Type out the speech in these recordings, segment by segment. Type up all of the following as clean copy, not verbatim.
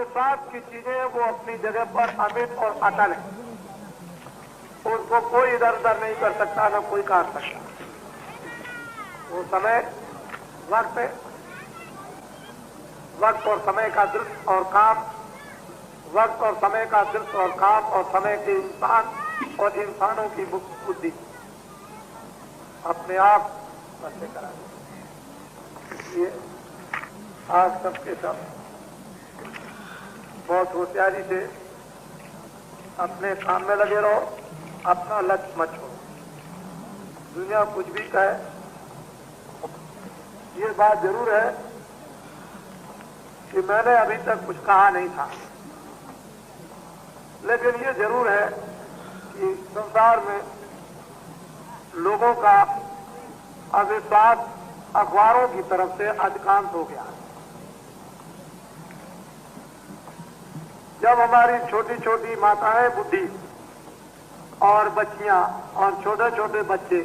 अविश्वास की चीजें वो अपनी जगह पर अमिट और अटल है, उसको कोई इधर उधर नहीं कर सकता, न कोई काट सकता। वो समय वक्त है, वक्त और समय का दृश्य और काम, वक्त और समय का दृश्य और काम, और समय के इंसान और इंसानों की बुद्धि अपने आप बंदे करा। इसलिए आज सबके सब बहुत होशियारी से अपने काम में लगे रहो, अपना लक्ष्य मत छोड़ो। दुनिया कुछ भी कहे, ये बात जरूर है कि मैंने अभी तक कुछ कहा नहीं था, लेकिन ये जरूर है कि संसार में लोगों का अविश्वास अखबारों की तरफ से अधिकांश हो गया। जब हमारी छोटी छोटी माताएं बुद्धि और बच्चियां और छोटे छोटे बच्चे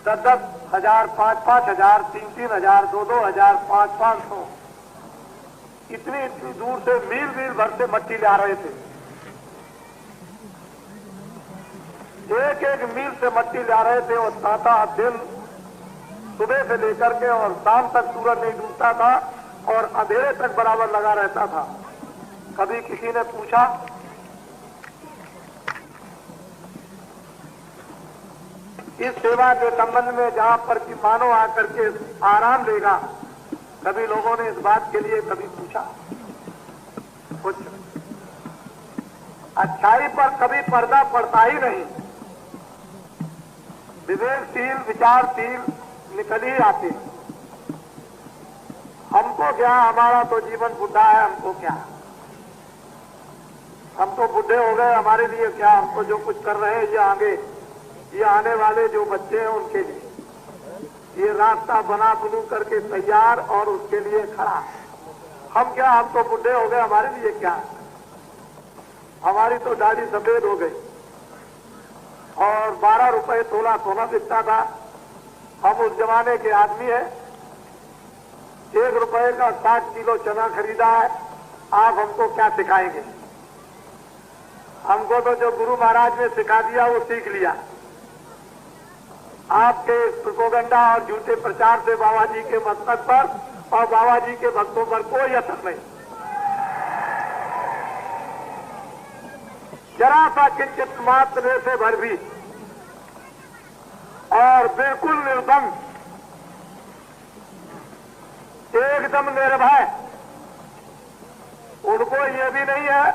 10-10 हजार, 5-5 हजार, 3-3 हजार, 2-2 हजार, 5-500 इतनी इतनी दूर से मील भर से मट्टी ला रहे थे। एक एक मील से मट्टी ला रहे थे और साता दिन सुबह से लेकर के और शाम तक सूरज नहीं डूबता था और अंधेरे तक बराबर लगा रहता था। कभी किसी ने पूछा इस सेवा के संबंध में जहां पर कि मानव आकर के आराम लेगा, कभी लोगों ने इस बात के लिए कभी पूछा? कुछ अच्छाई पर कभी पर्दा पड़ता ही नहीं। विवेकशील विचारशील निकल ही आते। हमको क्या, हमारा तो जीवन बुढ़ा है, हमको क्या, हम तो बुढ़े हो गए, हमारे लिए क्या, हमको जो कुछ कर रहे हैं ये आगे, ये आने वाले जो बच्चे हैं उनके लिए ये रास्ता बना बनू करके तैयार और उसके लिए खड़ा। हम क्या, हम तो बुढ़े हो गए, हमारे लिए क्या, हमारी तो दाढ़ी सफेद हो गई और 12 रुपए तोला सोना बिकता था। हम उस जमाने के आदमी हैं। 1 रुपए का 60 किलो चना खरीदा है। आप हमको क्या सिखाएंगे? हमको तो जो गुरु महाराज ने सिखा दिया वो सीख लिया। आपके प्रोपेगेंडा और झूठे प्रचार से बाबा जी के मस्तक पर और बाबा जी के भक्तों पर कोई असर नहीं। जरा सा किंचित मात्र से भर भी और बिल्कुल निर्दम, एकदम निर्भय। उनको ये भी नहीं है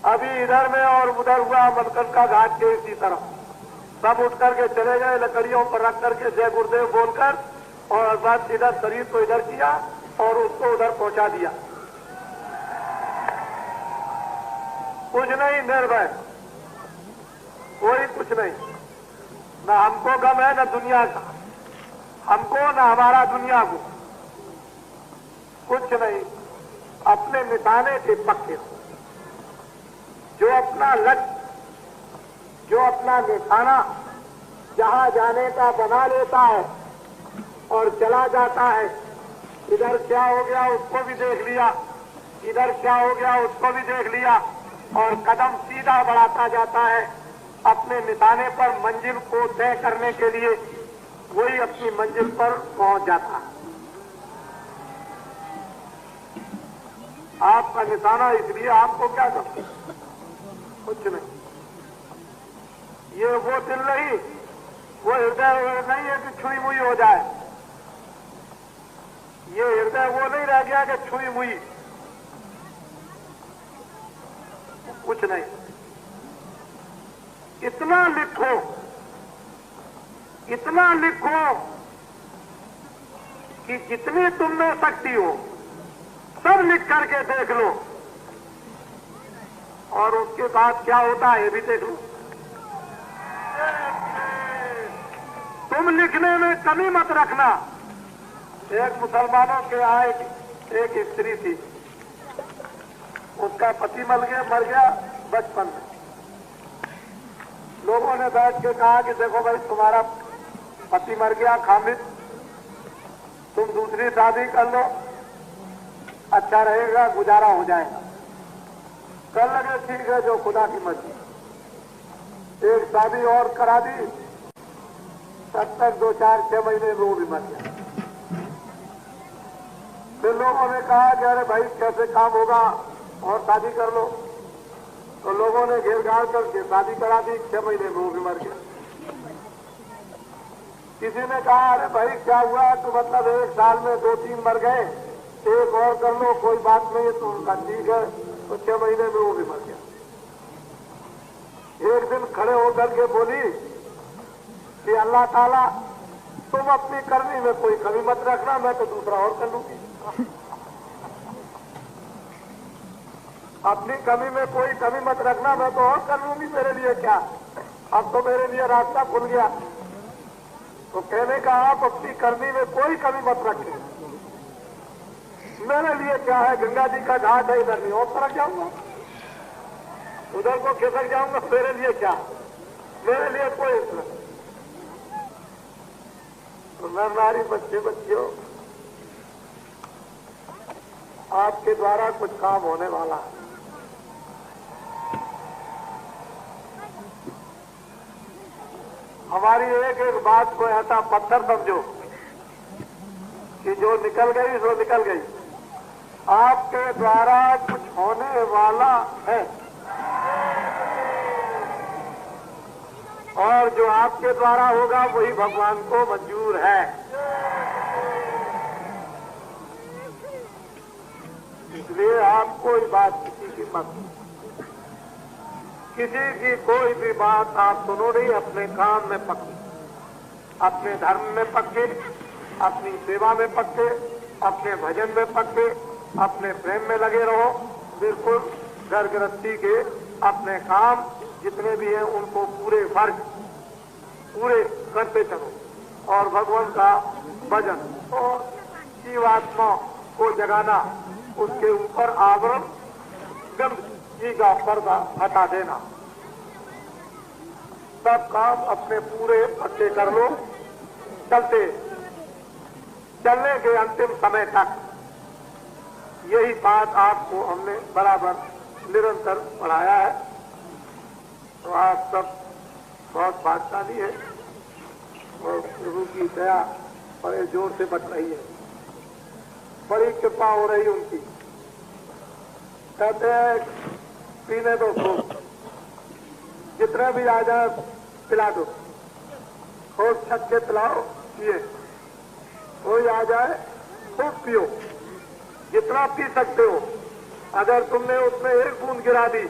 अभी इधर में और उधर हुआ मलकनका घाट के इसी तरफ सब उठ करके चले गए, लकड़ियों पर रख करके जय गुरुदेव बोलकर, और बस इधर शरीर को इधर किया और उसको उधर पहुंचा दिया। कुछ नहीं, निर्भय, कोई कुछ नहीं। न हमको गम है न दुनिया का, हमको न हमारा दुनिया को, कुछ नहीं। अपने निशाने के पक्के, जो अपना लक्ष्य, जो अपना निशाना जहां जाने का बना लेता है और चला जाता है। इधर क्या हो गया उसको भी देख लिया, इधर क्या हो गया उसको भी देख लिया, और कदम सीधा बढ़ाता जाता है अपने निशाने पर, मंजिल को तय करने के लिए। वही अपनी मंजिल पर पहुंच जाता है। आपका निशाना, इसलिए आपको क्या करते, कुछ नहीं। ये वो दिल नहीं, वो हृदय नहीं है कि छुई मुई हो जाए। ये हृदय वो नहीं रह गया कि छुई मुई, कुछ नहीं। इतना लिखो, इतना लिखो कि जितनी तुम में शक्ति हो सब लिख करके देख लो, और उसके बाद क्या होता है ये भी देख लो। तुम लिखने में कमी मत रखना। एक मुसलमानों के यहाँ एक स्त्री थी, उसका पति मर गया बचपन में। लोगों ने बैठ के कहा कि देखो भाई, तुम्हारा पति मर गया खामिद, तुम दूसरी शादी कर लो। अच्छा रहेगा, गुजारा हो जाएगा। कर लगे ठीक है, जो खुदा की मर्जी। एक शादी और करा दी, तब तक 2-4-6 महीने में वो भी मर गया। फिर लोगों ने कहा कि अरे भाई कैसे काम होगा, और शादी कर लो। तो लोगों ने घेर घाल करके शादी करा दी, 6 महीने में वो भी मर गया। किसी ने कहा अरे भाई क्या हुआ, तो मतलब 1 साल में 2-3 मर गए, एक और कर लो, कोई बात नहीं है। तो उनका ठीक है, तो 6 महीने में वो भी मर गया। एक दिन खड़े होकर के बोली कि अल्लाह ताला तुम अपनी करनी में कोई कमी मत रखना, मैं तो दूसरा और कर लूंगी। अपनी कमी में कोई कमी मत रखना, मैं तो और कर लूंगी, मेरे लिए क्या, अब तो मेरे लिए रास्ता खुल गया। तो कहने का आप अपनी करनी में कोई कमी मत रखें, मेरे लिए क्या है, गंगा जी का घाट है, इधर नहीं और तरफ जाऊंगा, उधर को खिसक जाऊंगा, मेरे लिए क्या, मेरे लिए कोई नहीं। तो हमारी बच्चियों, आपके द्वारा कुछ काम होने वाला है। हमारी एक एक बात को ऐसा पत्थर समझो कि जो निकल गई सो निकल गई। आपके द्वारा कुछ होने वाला है, और जो आपके द्वारा होगा वही भगवान को मंजूर है। इसलिए आप कोई बात किसी की मत, किसी की कोई भी बात आप सुनो नहीं, अपने काम में पक्के, अपने धर्म में पक्के, अपनी सेवा में पक्के, अपने भजन में पक्के, अपने प्रेम में लगे रहो। बिल्कुल घर गृहस्थी के अपने काम जितने भी हैं उनको पूरे फर्ज पूरे करते चलो, और भगवान का भजन और जीवात्मा को जगाना, उसके ऊपर आवरण गंदगी का पर्दा हटा देना। सब काम अपने पूरे पक्के कर लो, चलने के अंतिम समय तक। यही बात आपको हमने बराबर निरंतर पढ़ाया है। तो आप सब बहुत भाग्यशाली है, और प्रभु की दया बड़े जोर से बच रही है, बड़ी कृपा हो रही उनकी। कहते हैं पीने दो खूब, जितने भी आ जाए पिला दो, खूब छत के पिलाओ, पिए, कोई आ जाए खूब पियो, जितना पी सकते हो। अगर तुमने उसमें 1 बूंद गिरा दी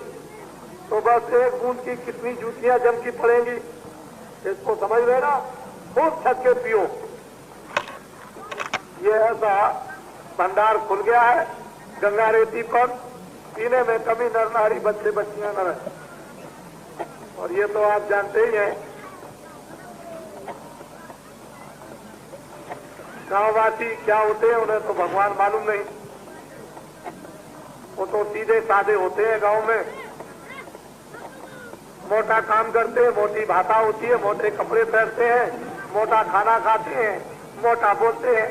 तो बस 1 बूंद की कितनी जूतियां जम की पड़ेंगी, इसको समझ लेना। खूब छत के पियो। ये ऐसा भंडार खुल गया है गंगा रेती पर, पीने में कभी नर नारी बच्चे बच्चियां न रहे। और ये तो आप जानते ही हैं, गांववासी क्या होते हैं उन्हें तो भगवान मालूम नहीं, वो तो सीधे साधे होते हैं। गांव में मोटा काम करते हैं, मोटी भाषा होती है, मोटे कपड़े पहनते हैं, मोटा खाना खाते हैं, मोटा बोलते हैं।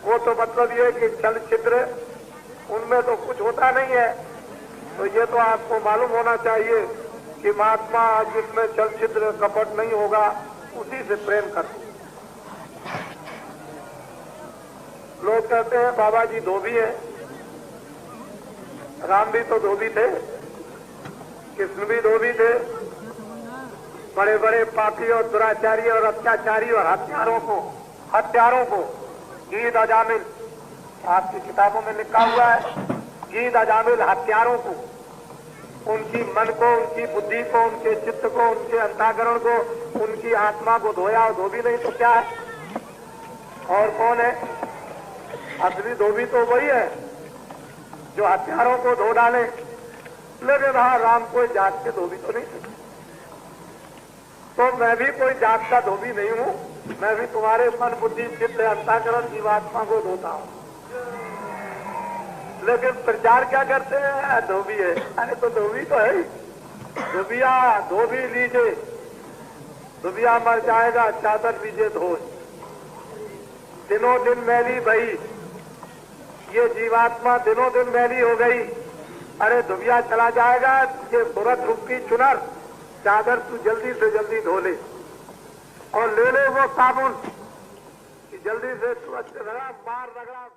वो तो मतलब ये कि छल छिद्र उनमें तो कुछ होता नहीं है। तो ये तो आपको मालूम होना चाहिए कि महात्मा जिसमें छल छिद्र कपट नहीं होगा उसी से प्रेम करते। लोग कहते हैं बाबा जी धोबी है, राम भी तो धोबी थे, कृष्ण भी धोबी थे। बड़े बड़े पापी और दुराचारी और अत्याचारी और हत्यारों को ईद अजामिल, आपकी किताबों में लिखा हुआ है, ईद अजामिल हत्यारों को, उनकी मन को, उनकी बुद्धि को, उनके चित्त को, उनके अंतःकरण को, उनकी आत्मा को धोया और धोबी नहीं तो क्या है? और कौन है असली धोबी? तो वही है जो हत्यारों को धो डाले। लेकिन हाँ, राम कोई जात के धोबी तो नहीं थे, तो मैं भी कोई जात का धोबी नहीं हूँ, मैं भी तुम्हारे मन बुद्धि चित्त अंतःकरण जीवात्मा को धोता हूँ। लेकिन प्रचार क्या करते हैं? धोबी है। अरे तो धोबी तो है ही, धोबिया धोबी लीजिए, धोबिया मर जाएगा, चादर लीजिए धोए, दिनों दिन मैली भई, ये जीवात्मा दिनों दिन मैली हो गई। अरे धुबिया चला जाएगा, ये तुरंत रुकी चुनर चादर तू जल्दी से जल्दी धो ले और ले ले वो साबुन कि जल्दी से तू अच्छे रगड़ा मार रगड़ा।